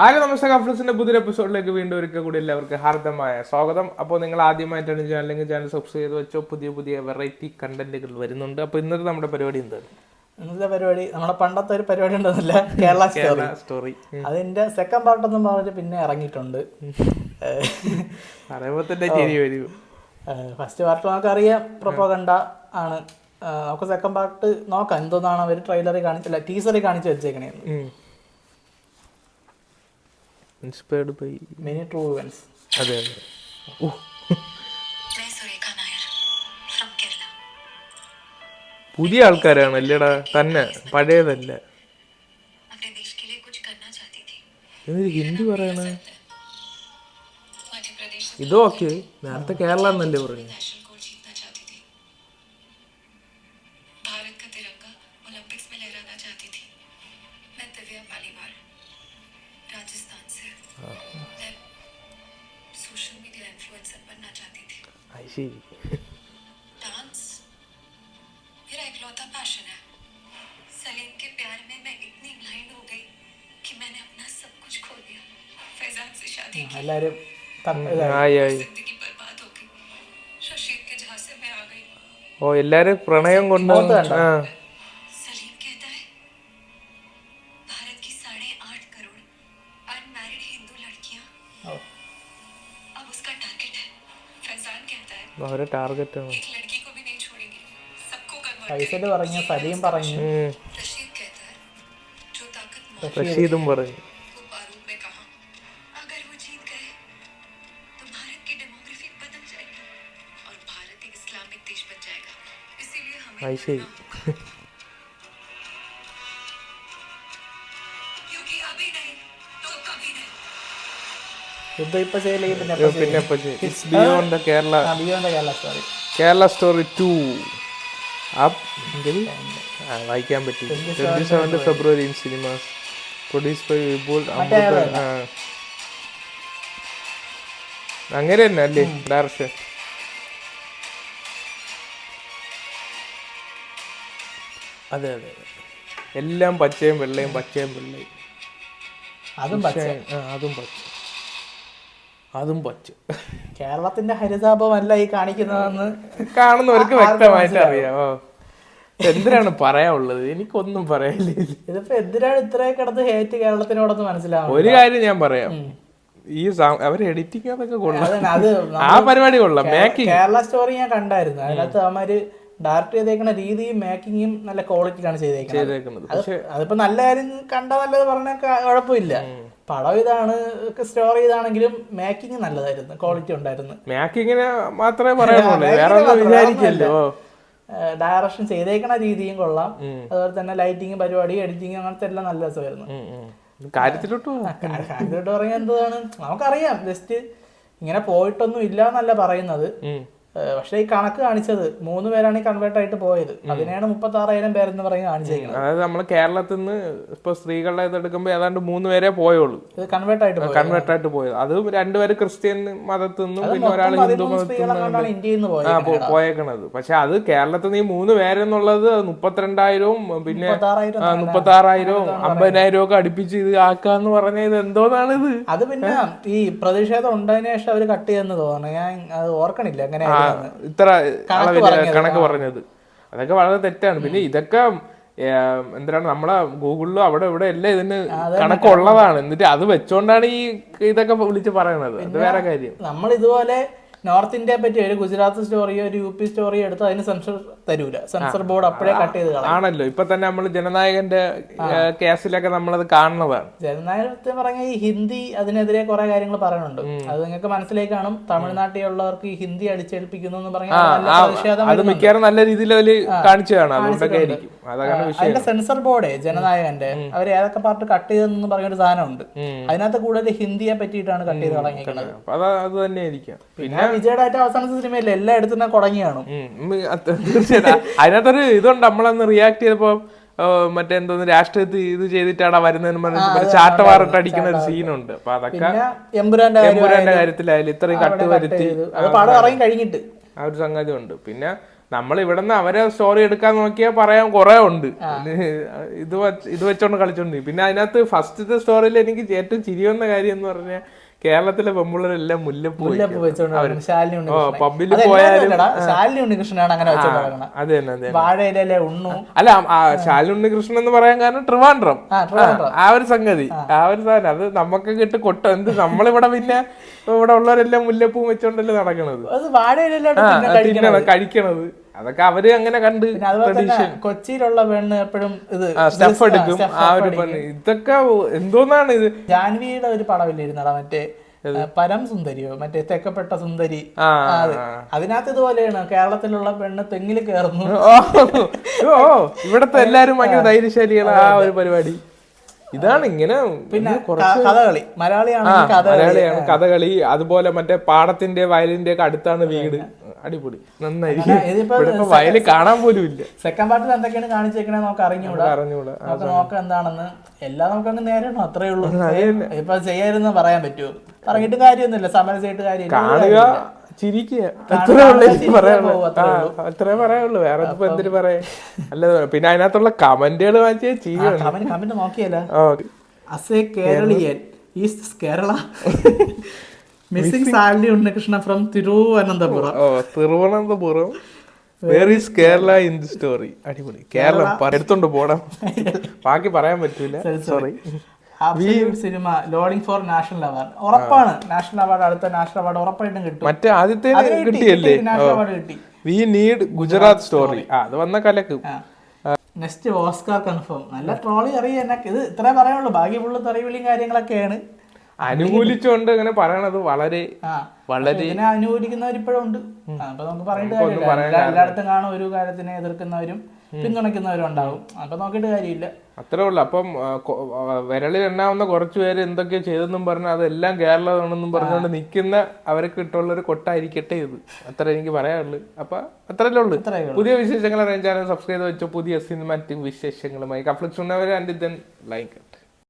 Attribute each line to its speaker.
Speaker 1: ആരും നമസ്തേ കഫ്ലസിന്റെ പുതിയ എപ്പിസോഡിലേക്ക് വീണ്ടും ഒരിക്കൽ കൂടി എല്ലാവർക്കും ഹാർദമായ സ്വാഗതം. അപ്പോൾ നിങ്ങൾ ആദ്യമായിട്ടാണ് ചാനൽ സബ്സ്ക്രൈബ് ചെയ്ത് വെച്ചോ. പുതിയ വെറൈറ്റി കണ്ടന്റുകൾ വരുന്നുണ്ട്. അപ്പോൾ ഇന്നത്തെ നമ്മുടെ പരിപാടി എന്താണ്?
Speaker 2: ഇന്നത്തെ പരിപാടി നമ്മുടെ പണ്ടത്തെ ഒരു പരിപാടി ഉണ്ടെന്നില്ല, കേരള സ്റ്റോറി. അതിന്റെ സെക്കൻഡ് പാർട്ട് ഒന്നും പറഞ്ഞിട്ട് പിന്നെ ഇറങ്ങിയിട്ടുണ്ട്. ഫസ്റ്റ് പാർട്ട് നമുക്കറിയാം പ്രൊപ്പഗണ്ട ആണ്. നമുക്ക് സെക്കൻഡ് പാർട്ട് നോക്കാം എന്തോന്നാണ് അവർ ട്രെയിലറിൽ കാണിച്ചില്ല, ടീസറിൽ കാണിച്ചു വെച്ചേക്കണേ.
Speaker 1: Inspired by
Speaker 2: many true events.
Speaker 1: അതെ. പുതിയ ആൾക്കാരാണ് അല്ലേടാ, തന്നെ പഴയതല്ല. ഹിന്ദി പറയണ ഇതോ ഓക്കെ. നേരത്തെ കേരള എന്നല്ലേ പറഞ്ഞു. ശരി.
Speaker 2: എല്ലാരും
Speaker 1: എല്ലാരും പ്രണയം കൊണ്ട് അവരെ ടാർഗറ്റ് ആണ്.
Speaker 2: ഫൈസല് പറഞ്ഞു, സലീം പറഞ്ഞു,
Speaker 1: റഷീദും പറഞ്ഞു. ശരി. കേരള സ്റ്റോറി 2 വായിക്കാൻ പറ്റി. 27 February in cinemas. Produce by Vipul. അങ്ങനെ തന്നെ അല്ലേ ഡയറക്ഷൻ? അതെ അതെ. എല്ലാം പച്ചയും വെള്ളയും പച്ചയും വെള്ളയും. അതും പച്ച.
Speaker 2: കേരളത്തിന്റെ ഹരിതാപമല്ല ഈ കാണിക്കുന്നതെന്ന്
Speaker 1: കാണുന്നവർക്ക് വ്യക്തമായിട്ട് അറിയാമോ. എന്തിനാണ് പറയാനുള്ളത്? എനിക്കൊന്നും പറയാനില്ല.
Speaker 2: ഇതിപ്പോ എന്തിനാണ് ഇത്രയും കിടന്ന് ഹേറ്റ് കേരളത്തിനോടൊന്ന് മനസ്സിലാവും.
Speaker 1: ഒരു കാര്യം ഞാൻ പറയാം, ഈ അവർ എഡിറ്റിംഗ് അതൊക്കെ കൊള്ളാം. ആ പരിപാടി കൊള്ളാം. മേക്കിംഗ്
Speaker 2: കേരള സ്റ്റോറി ഞാൻ കണ്ടായിരുന്നു. അതിനകത്ത് അവന്മാര് ഡയറക്റ്റ് ചെയ്തേക്കുന്ന രീതിയും മേക്കിങ്ങും നല്ല ക്വാളിറ്റിയിലാണ് ചെയ്തേക്കുന്നത്. അതിപ്പോ നല്ല കാര്യം കണ്ടാ നല്ലത് പറഞ്ഞ കുഴപ്പമില്ല. പടം ഇതാണ്, സ്റ്റോറി ഇതാണെങ്കിലും മേക്കിംഗ് നല്ലതായിരുന്നു, ക്വാളിറ്റി ഉണ്ടായിരുന്നു.
Speaker 1: മേക്കിങ്ങിന് മാത്രമേ പറയാനുള്ളൂ.
Speaker 2: ഡയറക്ഷൻ ചെയ്തേക്കണ രീതിയും കൊള്ളാം. അതുപോലെ തന്നെ ലൈറ്റിങ് പരിപാടി, എഡിറ്റിങ്, അങ്ങനത്തെ എല്ലാം നല്ല രസമായിരുന്നു.
Speaker 1: കാര്യത്തിലോട്ട്
Speaker 2: പറഞ്ഞാൽ എന്താണ് നമുക്കറിയാം, ജസ്റ്റ് ഇങ്ങനെ പോയിട്ടൊന്നും ഇല്ല എന്നല്ല പറയുന്നത്. പക്ഷെ ഈ കണക്ക് കാണിച്ചത് 3 പേരാണ് ഈ കൺവേർട്ട് ആയിട്ട് പോയത്. അതിനെയാണ് 36,000 പേരെന്ന് പറഞ്ഞ് കാണിച്ചേക്കുന്നത്.
Speaker 1: അതായത് നമ്മള് കേരളത്തിൽ നിന്ന് ഇപ്പൊ സ്ത്രീകളുടെ ഇതെടുക്കുമ്പോ ഏതാണ്ട് 3 പേരെ പോയുള്ളൂ
Speaker 2: കൺവേർട്ട് ആയിട്ട്
Speaker 1: പോയത്. അതും 2 പേര് ക്രിസ്ത്യൻ മതത്തിൽ നിന്നും പിന്നെ ഒരാൾ ഹിന്ദു മതത്തിൽ നിന്നും പോയേക്കണത്. പക്ഷെ അത് കേരളത്തിൽ നിന്ന് ഈ 3 പേരെന്നുള്ളത് 32,000 പിന്നെ 36,000 50,000 ഒക്കെ അടുപ്പിച്ച് ഇത് ആക്കാന്ന് പറഞ്ഞ ഇത് എന്തോന്നാണ് ഇത്?
Speaker 2: അത് പിന്നെ ഈ പ്രതിഷേധം ഉണ്ടായതിനു ശേഷം അവര് കട്ട് ചെയ്യുന്ന തോന്നുന്നു. ഞാൻ അത് ഓർക്കണില്ല അങ്ങനെ
Speaker 1: ഇത്ര കണക്ക് പറഞ്ഞത്. അതൊക്കെ വളരെ തെറ്റാണ്. പിന്നെ ഇതൊക്കെ എന്താണ് നമ്മളെ ഗൂഗിളിലും അവിടെ ഇവിടെ എല്ലാം ഇതിന് കണക്കുള്ളതാണ്. എന്നിട്ട് അത് വെച്ചോണ്ടാണ് ഈ ഇതൊക്കെ വിളിച്ച് പറയണത്. അത് വേറെ കാര്യം.
Speaker 2: നമ്മൾ ഇതുപോലെ നോർത്ത് ഇന്ത്യയെ പറ്റി ഒരു ഗുജറാത്ത് സ്റ്റോറിയോ ഒരു UP സ്റ്റോറിയോ എടുത്ത് അതിന് സെൻസർ തരൂല. സെൻസർ ബോർഡ് അപ്പോഴേ കട്ട് ചെയ്ത്
Speaker 1: ആണല്ലോ. ഇപ്പൊ തന്നെ നമ്മൾ ജനനായകന്റെ കേസിലൊക്കെ നമ്മളത് കാണുന്നതാണ്.
Speaker 2: ജനനായകത്തെ പറഞ്ഞ ഈ ഹിന്ദി അതിനെതിരെ കുറെ കാര്യങ്ങൾ പറയുന്നുണ്ട്. അത് നിങ്ങൾക്ക് മനസ്സിലേക്ക് കാണും. തമിഴ്നാട്ടിലുള്ളവർക്ക് ഈ ഹിന്ദി അടിച്ചേൽപ്പിക്കുന്നു എന്ന് പറഞ്ഞാൽ
Speaker 1: അത് മിക്കവാറും നല്ല രീതിയിൽ അതിൽ കാണിച്ചു കാണാം. അതുകൊണ്ടൊക്കെ ആയിരിക്കും.
Speaker 2: അതിന്റെ സെൻസർ ബോർഡ് ജനനായകന്റെ അവർ ഏതൊക്കെ പാർട്ട് കട്ട് ചെയ്തെന്ന് പറഞ്ഞൊരു സാധനമുണ്ട്. അതിനകത്ത് കൂടുതൽ ഹിന്ദിയെ പറ്റിയിട്ടാണ് കട്ട് ചെയ്ത് കളഞ്ഞിരിക്കുന്നത്.
Speaker 1: അത് തന്നെ ആയിരിക്കാം.
Speaker 2: പിന്നെ വിജയുടെ അവസാനത്തെ സിനിമയില്ല എല്ലായിടത്തും കൊടങ്ങി കാണും.
Speaker 1: തീർച്ചയായിട്ടും അതിനകത്തൊരു ഇതുണ്ട്. നമ്മളന്ന് റിയാക്ട് ചെയ്തപ്പോ മറ്റേ എന്തോന്ന് രാഷ്ട്രീയത്തിൽ ഇത് ചെയ്തിട്ടാണ് വരുന്നതിന് ചാട്ടവാറിട്ട് അടിക്കുന്ന ഒരു സീനുണ്ട്. അപ്പൊ അതൊക്കെ എമ്പുരാന്റെ കാര്യത്തിലായാലും ഇത്രയും കട്ട് വരുത്തി
Speaker 2: കഴിഞ്ഞിട്ട്
Speaker 1: ആ ഒരു സംഗതി ഉണ്ട്. പിന്നെ നമ്മൾ ഇവിടെ നിന്ന് അവരെ സ്റ്റോറി എടുക്കാൻ നോക്കിയാൽ പറയാൻ കുറെ ഉണ്ട്. ഇത് വെച്ചോണ്ട് കളിച്ചോണ്ട്. പിന്നെ അതിനകത്ത് ഫസ്റ്റത്തെ സ്റ്റോറിയിൽ എനിക്ക് ഏറ്റവും ചിരി വന്ന കാര്യം എന്ന് പറഞ്ഞാൽ കേരളത്തിലെ പെമ്പിള്ളേരെല്ലാം മുല്ലപ്പൂ പബ്ബിൽ പോയാലും അത് തന്നെ അല്ല ശാലിനി ഉണ്ണികൃഷ്ണൻ എന്ന് പറയാൻ കാരണം ട്രിവാൻഡ്രം ആ ഒരു സംഗതി ആ ഒരു സാധനം അത് നമുക്ക് കിട്ടി കൊട്ട എന്ത് നമ്മളിവിടെ പിന്നെ ഇവിടെ ഉള്ളവരെല്ലാം മുല്ലപ്പൂ വെച്ചോണ്ടല്ലേ നടക്കണത് കഴിക്കണത്. അതൊക്കെ അവര് അങ്ങനെ കണ്ട്
Speaker 2: കൊച്ചിയിലുള്ള പെണ്ണ് എപ്പോഴും ഇത്
Speaker 1: സ്റ്റെപ്പ് എടുക്കും ആ ഒരു പെണ്ണ്. ഇതൊക്കെ എന്തോന്നാണ് ഇത്.
Speaker 2: ജാൻവിയുടെ ഒരു പടമില്ലായിരുന്നടാ മറ്റേ പരം സുന്ദരിയോ മറ്റേ തെക്കപ്പെട്ട സുന്ദരി, അതിനകത്ത് ഇതുപോലെയാണ് കേരളത്തിലുള്ള പെണ്ണ് തെങ്ങിൽ കയറുന്നു.
Speaker 1: ഇവിടത്തെ എല്ലാരും ഭയങ്കര ധൈര്യശാലികളാ ആ ഒരു പരിപാടി. ഇതാണ് ഇങ്ങനെ.
Speaker 2: പിന്നെ കഥകളി മലയാളിയാണ്
Speaker 1: കഥകളി. അതുപോലെ മറ്റേ പാടത്തിന്റെ വയലിന്റെ ഒക്കെ അടുത്താണ് വീട്. അടിപൊളി നന്നായിരിക്കും. വയല് കാണാൻ പോലും ഇല്ല.
Speaker 2: സെക്കൻഡ് പാർട്ടിൽ എന്തൊക്കെയാണ് കാണിച്ചേക്കണേ നമുക്ക് അറിഞ്ഞൂടാ. നമുക്ക് നോക്കാം എന്താണെന്ന്. എല്ലാം നമുക്കങ്ങ് നേരിടണം, അത്രേ ഉള്ളൂ. ഇപ്പൊ ചെയ്യായിരുന്നു പറയാൻ പറ്റുമോ? പറഞ്ഞിട്ട് കാര്യമൊന്നുമില്ല, സമരം ചെയ്തിട്ട്
Speaker 1: കാര്യമില്ല. ചിരിക്കുക അത്രേ പറയുള്ളൂ. വേറെ ഇപ്പൊ എന്തിനു പറയാ. അല്ല പിന്നെ അതിനകത്തുള്ള കമന്റുകൾ വായിച്ചാൽ
Speaker 2: കമന്റ് നോക്കിയല്ലോ. അസേ കേരളീയൻ ഈസ്റ്റ് Kerala missing Shalini Unnikrishnan from Thiruvananthapuram.
Speaker 1: Thiruvananthapuram where is Kerala in the story. അടിപൊളി. കേരളം എടുത്തോണ്ട് പോണം, ബാക്കി പറയാൻ പറ്റൂല. സോറി.
Speaker 2: സിനിമ ലോഡിംഗ് ഫോർ നാഷണൽ അവാർഡ് ഉറപ്പാണ്. നാഷണൽ അവാർഡ് അടുത്ത നാഷണൽ അവാർഡ് ഉറപ്പായിട്ടും കിട്ടും.
Speaker 1: മറ്റേ ആദ്യത്തെ കിട്ടിയല്ലേ? We need Gujarat story. അത് വന്ന കലക്ക്.
Speaker 2: Next Oscar confirm. നല്ല ട്രോളി അറിയാം. ഇത് ഇത്രേ പറയാനുള്ളൂ. ബാക്കി ഫുള്ള് തെറിവിളിയും കാര്യങ്ങളൊക്കെയാണ്.
Speaker 1: അനുകൂലിച്ചുകൊണ്ട് അങ്ങനെ പറയണത് വളരെ
Speaker 2: ഇതിനെ അനുകൂലിക്കുന്നവരിപ്പോഴും ഉണ്ട്. അപ്പൊ നമുക്ക് പറഞ്ഞിട്ട് കാര്യമില്ല. എല്ലായിടത്തും കാണും ഒരു കാര്യത്തിനെ എതിർക്കുന്നവരും പിന്തുണയ്ക്കുന്നവരും ഉണ്ടാവും. അപ്പൊ നോക്കിയിട്ട് കാര്യമില്ല.
Speaker 1: അത്രേ ഉള്ളു. അപ്പം വിരളിൽ എണ്ണാവുന്ന കുറച്ചു പേര് എന്തൊക്കെയോ ചെയ്തെന്നും പറഞ്ഞാൽ അതെല്ലാം കേരളമാണെന്നും പറഞ്ഞുകൊണ്ട് നിൽക്കുന്ന അവർക്ക് ഇട്ടുള്ള ഒരു കൊട്ടായിരിക്കട്ടെ ഇത്. അത്ര എനിക്ക് പറയാനുള്ളു. അപ്പൊ അത്രയല്ലേ ഉള്ളു. പുതിയ വിശേഷങ്ങൾ അറിയാൻ ചാനൽ സബ്സ്ക്രൈബ് ചെയ്ത് വെച്ചോ. പുതിയ സിനിമാറ്റിക് വിശേഷങ്ങളുമായി കഫ്ലിക്സ് ഉണ്ടവരെ ആൻഡ് ദെൻ ലൈക്ക് ഇറ്റ്.